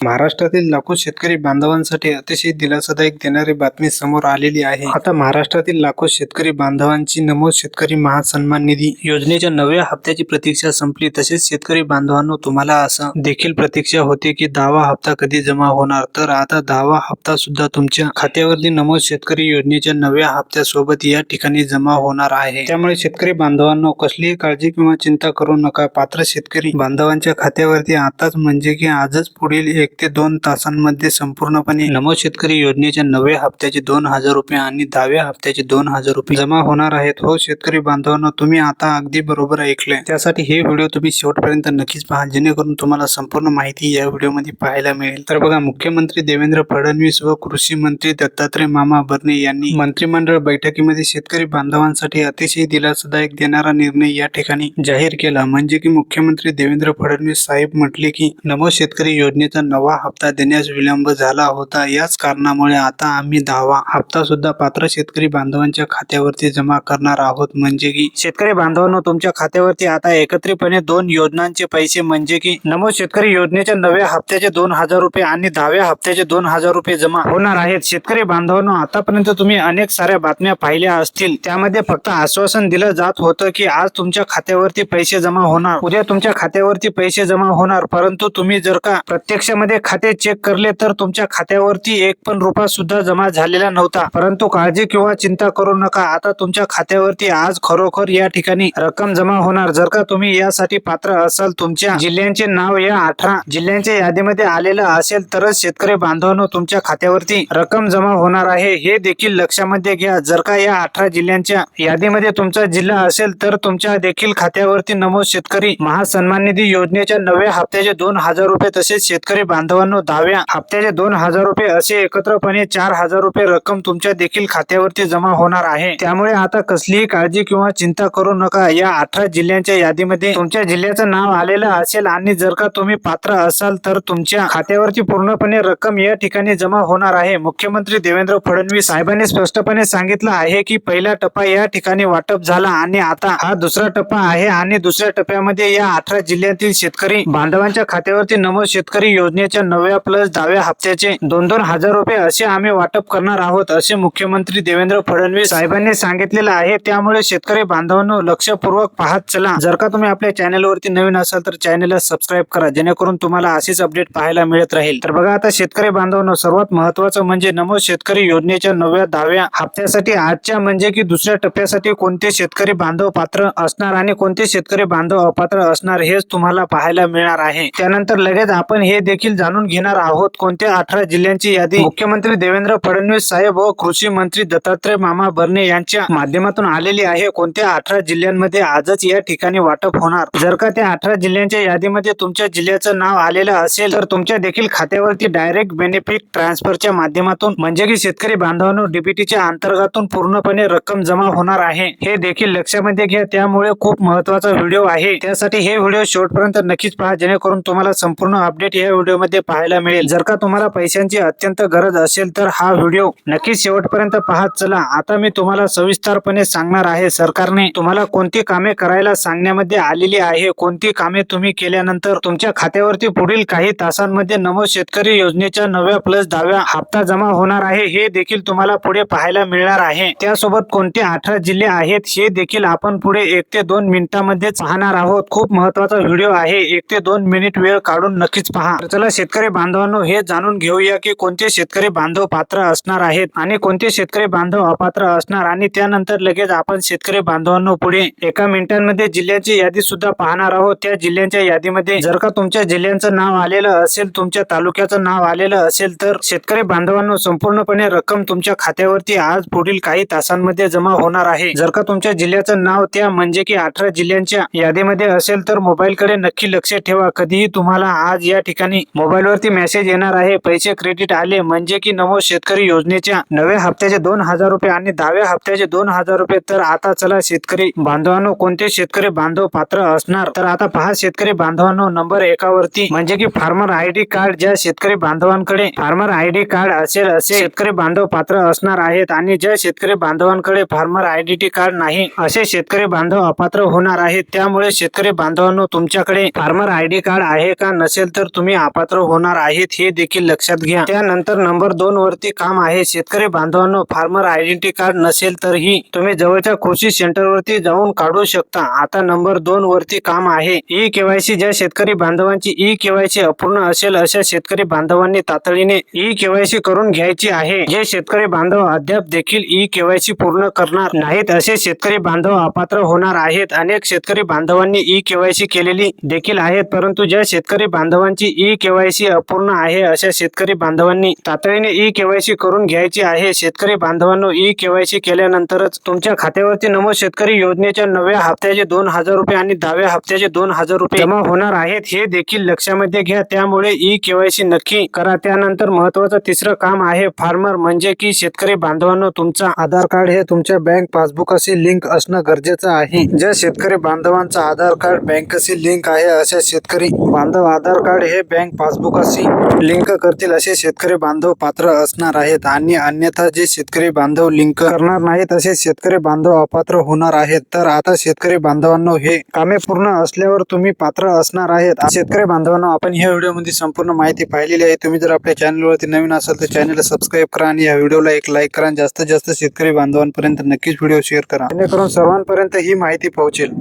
महाराष्ट्रातील लाखो शेतकरी बांधवांसाठी अतिशय दिलासादायक देणारी बातमी समोर आलेली आहे। आता महाराष्ट्रातील लाखो शेतकरी बांधवांची नमो शेतकरी महासन्मान निधी योजनेच्या नव्या हप्त्याची प्रतीक्षा संपली। तसेच शेतकरी बांधवांनो, तुम्हाला असं देखील प्रतीक्षा होती की 10वा हप्ता कधी जमा होणार, तर आता 10वा हप्ता सुद्धा तुमच्या खात्यावरती नमो शेतकरी योजनेच्या नव्या हप्त्यासोबत या ठिकाणी जमा होणार आहे। त्यामुळे शेतकरी बांधवांनो, कसलीही काळजी किंवा चिंता करू नका। पात्र शेतकरी बांधवांच्या खात्यावरती आताच म्हणजे की आजच पुढील 1 ते 2 तासांमध्ये संपूर्णपणे नमो शेतकरी योजनेच्या नव्या हप्त्याचे 2000 रुपये आणि 10व्या हप्त्याचे 2000 रुपये जमा होणार आहेत। हो शेतकरी बांधवांनो, तुम्ही आता अगदी बरोबर ऐकलंय। त्यासाठी हे व्हिडिओ तुम्ही शेवटपर्यंत नक्कीच पहा, जेणेकरून तुम्हाला संपूर्ण माहिती या व्हिडिओमध्ये पाहायला मिळेल। तर बघा, मुख्यमंत्री देवेंद्र फडणवीस व कृषी मंत्री दत्तात्रय मामा भरणे यांनी मंत्रिमंडळ बैठकीमध्ये शेतकरी बांधवांसाठी अतिशय दिलासादायक देणारा निर्णय या ठिकाणी जाहीर केला। म्हणजे की मुख्यमंत्री देवेंद्र फडणवीस साहेब म्हटले की नमो शेतकरी योजनेचा नवा हप्ता देण्यास विलंब झाला होता, याच कारणामुळे आता आम्ही 10वा हप्ता सुद्धा पात्र शेतकरी बांधवांच्या खात्यावरती जमा करणार आहोत। म्हणजे की शेतकरी बांधवांनो, तुमच्या खात्यावरती आता एकत्रितपणे 2 योजनांचे पैसे म्हणजे की नमो शेतकरी योजनेच्या नव्या हप्त्याचे 2000 रुपये आणि 10व्या हप्त्याचे 2000 रुपये जमा होणार आहेत। शेतकरी बांधवांनो, आतापर्यंत तुम्ही अनेक साऱ्या बातम्या पाहिल्या असतील, त्यामध्ये फक्त आश्वासन दिलं जात होतं की आज तुमच्या खात्यावरती पैसे जमा होणार, उद्या तुमच्या खात्यावरती पैसे जमा होणार, परंतु तुम्ही जर का प्रत्यक्षामध्ये खाते चेक करले तर तुमच्या खात्यावरती 1 पण रुपया सुद्धा जमा झालेला नव्हता। परंतु काळजी किंवा चिंता करू नका, आता तुमच्या खात्यावरती आज खरोखर या ठिकाणी रक्कम जमा होणार। जर का तुम्ही यासाठी पात्र असाल, तुमच्या जिल्ह्यांचे नाव या 18 जिल्ह्यांच्या यादीमध्ये आलेलं असेल, तरच शेतकरी बांधवांनो तुमच्या खात्यावरती रक्कम जमा होणार आहे, हे देखील लक्षामध्ये घ्या। जर का या 18 जिल्ह्यांच्या यादीमध्ये तुमचा जिल्हा असेल, तर तुमच्या देखील खात्यावरती नमो शेतकरी महासन्मान निधी योजनेच्या नव्या हप्त्याचे 2000 रुपये तसेच शेतकरी बांधवांनो 10व्या हप्त्याचे 2000 रुपये असे एकत्रपणे 4000 रुपये रक्कम तुमच्या देखील खात्यावरती जमा होणार आहे। त्यामुळे आता कसलीही काळजी किंवा चिंता करू नका। या 18 जिल्ह्यांच्या यादीमध्ये तुमच्या जिल्ह्याचं नाव आलेलं असेल आणि जर का तुम्ही पात्र असाल, तर तुमच्या खात्यावरती पूर्णपणे रक्कम या ठिकाणी जमा होणार आहे। मुख्यमंत्री देवेंद्र फडणवीस साहेबांनी स्पष्टपणे सांगितलं आहे की पहिला टप्पा या ठिकाणी वाटप झाला आणि आता हा दुसरा टप्पा आहे आणि दुसऱ्या टप्प्यामध्ये या 18 जिल्ह्यातील शेतकरी बांधवांच्या खात्यावरती नमो शेतकरी योजनेच्या नव्या प्लस 10व्या हप्त्याचे 2,000 रुपये असे आम्ही वाटप करणार आहोत, असे मुख्यमंत्री देवेंद्र फडणवीस साहेबांनी सांगितलेलं आहे। त्यामुळे शेतकरी बांधवांनो लक्षपूर्वक पाहत चला। जर का तुम्ही आपल्या चॅनलवरती नवीन असाल तर चॅनलला सबस्क्राईब करा, जेणेकरून तुम्हाला अशीच अपडेट पाहायला मिळत राहील। तर बघा, आता शेतकरी बांधवांनो सर्वात महत्त्वाचं म्हणजे नमो शेतकरी योजनेच्या नव्या 10व्या हप्त्यासाठी आजच्या म्हणजे की दुसऱ्या टप्प्यासाठी कोणते शेतकरी बांधव पात्र असणार आणि कोणते शेतकरी बांधव अपात्र असणार हेच तुम्हाला पाहायला मिळणार आहे। त्यानंतर लगेच आपण हे देखील जाणून घेणार आहोत कोणत्या 18 जिल्ह्यांची यादी मुख्यमंत्री देवेंद्र फडणवीस साहेब व कृषी मंत्री दत्तात्रय मामा भरणे यांच्या माध्यमातून आलेली आहे। कोणत्या 18 जिल्ह्यांमध्ये आजच या ठिकाणी वाटप होणार। जर का त्या 18 जिल्ह्यांच्या यादीमध्ये तुमच्या जिल्ह्याचं नाव आलेलं असेल, तर तुमच्या देखील खात्यावरती डायरेक्ट बेनिफिट ट्रान्सफरच्या माध्यमातून म्हणजे की शेतकरी बांधवांनो डीबीटीच्या अंतर्गतून पूर्णपणे रक्कम जमा होणार आहे, हे देखील लक्षामध्ये घ्या। त्यामुळे खूप महत्त्वाचा व्हिडिओ आहे, त्यासाठी हे व्हिडिओ शेवटपर्यंत नक्कीच पहा, जेणेकरून तुम्हाला संपूर्ण अपडेट या व्हिडिओमध्ये पाहायला मिळेल। जर का तुम्हाला पैशांची अत्यंत गरज असेल तर हा व्हिडिओ नक्कीच शेवटपर्यंत पाहत चला। आता मी तुम्हाला सविस्तरपणे सांगणार आहे सरकारने तुम्हाला कोणती कामे करायला सांगण्यामध्ये आलेली आहे, कोणती कामे तुम्ही केल्यानंतर तुमच्या खात्यावरती पुढील काही तासांमध्ये नमो शेतकरी योजनेच्या नव्या प्लस 10व्या हप्ता जमा होणार आहे, हे देखील तुम्हाला पुढे पाहायला मिळणार आहे। त्यासोबत कोणते 18 जिल्हे आहेत हे देखील आपण पुढे 1 ते 2 मिनिटांमध्ये पाहणार आहोत। खूप महत्त्वाचा व्हिडिओ आहे, 1 ते 2 मिनिट वेळ काढून नक्कीच पहा। चला शेतकरी बांधवांनो, हे जाणून घेऊया की कोणते शेतकरी बांधव पात्र असणार आहेत आणि कोणते शेतकरी बांधव अपात्र असणार, आणि त्यानंतर लगेच आपण शेतकरी बांधवांनो पुढे 1 मिनिटांमध्ये जिल्ह्याची यादी सुद्धा पाहणार आहोत। त्या जिल्ह्यांच्या यादीमध्ये जर का तुमच्या जिल्ह्याचं नाव आलेलं असेल, तुमच्या तालुक्याचं नाव आलेलं असेल, तर शेतकरी बांधवांनो संपूर्णपणे रक्कम तुमच्या खात्यावरती आज पुढील काही तासांमध्ये जमा होणार आहे। जर का तुमच्या जिल्ह्याचं नाव त्या म्हणजे की 18 जिल्ह्यांच्या यादीमध्ये असेल, तर मोबाईलकडे नक्की लक्ष ठेवा। कधीही तुम्हाला आज या ठिकाणी मोबाईलवरती मेसेज येणार आहे, पैसे क्रेडिट आले म्हणजे की नमो शेतकरी योजनेच्या नव्या हप्त्याचे 2000 रुपये आणि 10व्या हप्त्याचे 2000 रुपये। तर आता चला शेतकरी बांधवांनो, कोणते शेतकरी बांधव पात्र असणार, तर आता पहा शेतकरी बांधवांनो, नंबर 1 वरती म्हणजे की फार्मर आयडी कार्ड, ज्या शेतकरी बांधवांकडे फार्मर आयडी कार्ड असेल असे शेतकरी बांधव पात्र असणार आहेत, आणि ज्या शेतकरी बांधवांकडे फार्मर आयडेंटिटी कार्ड नाही असे शेतकरी बांधव अपात्र होणार आहेत। त्यामुळे शेतकरी बांधवांनो तुमच्याकडे फार्मर आयडी कार्ड आहे का, नसेल तर तुम्ही अपात्र अपात्र होणार आहेत हे देखील लक्षात घ्या. त्यानंतर नंबर 2 वरती काम आहे. शेतकरी बांधवांनो, फार्मर आयडेंटिटी कार्ड नसेल तरीही तुम्ही जवळच्या कृषी सेंटर वरती जाऊन काढू शकता. आता नंबर 2 वरती काम आहे ई केवायसी. ज्या शेतकरी बांधवांची ई केवायसी अपूर्ण असेल अशा शेतकरी बांधवांनी तातडीने ई केवायसी करून घ्यायची आहे. जे शेतकरी बांधव अद्याप देखील ई केवायसी पूर्ण करणार नाहीत असे शेतकरी बांधव अपात्र होणार आहेत. अनेक शेतकरी बांधवांनी ई केवायसी केलेली देखील आहेत, परंतु ज्या शेतकरी बांधवांची ई केवायसी अपूर्ण आहे अशा शेतकरी बांधवांनी तातडीने ई केवायसी करून घ्यायची आहे. शेतकरी बांधवांनो, ई केवायसी केल्यानंतरच तुमच्या खात्यावरती नमो शेतकरी योजनेच्या 9व्या हप्त्याचे 2,000 रुपये आणि 10व्या हप्त्याचे 2,000 रुपये जमा होणार आहेत हे देखील लक्षामध्ये घ्या. त्यामुळे ई केवायसी नक्की करा. त्यानंतर महत्वाचं तिसरं काम आहे फार्मर, म्हणजे की शेतकरी बांधवांनो, तुमचा आधार कार्ड हे तुमच्या बँक पासबुकशी लिंक असणं गरजेचं आहे. ज्या शेतकरी बांधवांचा आधार कार्ड बँकेशी लिंक आहे अशा शेतकरी बांधव आधार कार्ड हे बँक पासबुकशी लिंक करतील असे शेतकरी बांधव पात्र असणार आहेत आणि अन्यथा जे शेतकरी बांधव लिंक करणार नाहीत असे शेतकरी बांधव अपात्र होणार आहेत. तर आता शेतकरी बांधवांनो, हे कामे पूर्ण असल्यावर तुम्ही पात्र असणार आहेत. शेतकरी बांधवांनो, आपण ह्या व्हिडिओमध्ये संपूर्ण माहिती पाहिलेली आहे. तुम्ही जर आपल्या चॅनलवरती नवीन असाल तर चॅनलला सबस्क्राईब करा आणि या व्हिडिओला एक लाईक करा. जास्तीत जास्त शेतकरी बांधवांपर्यंत नक्कीच व्हिडिओ शेअर करा, जेणेकरून सर्वांपर्यंत ही माहिती पोहोचेल.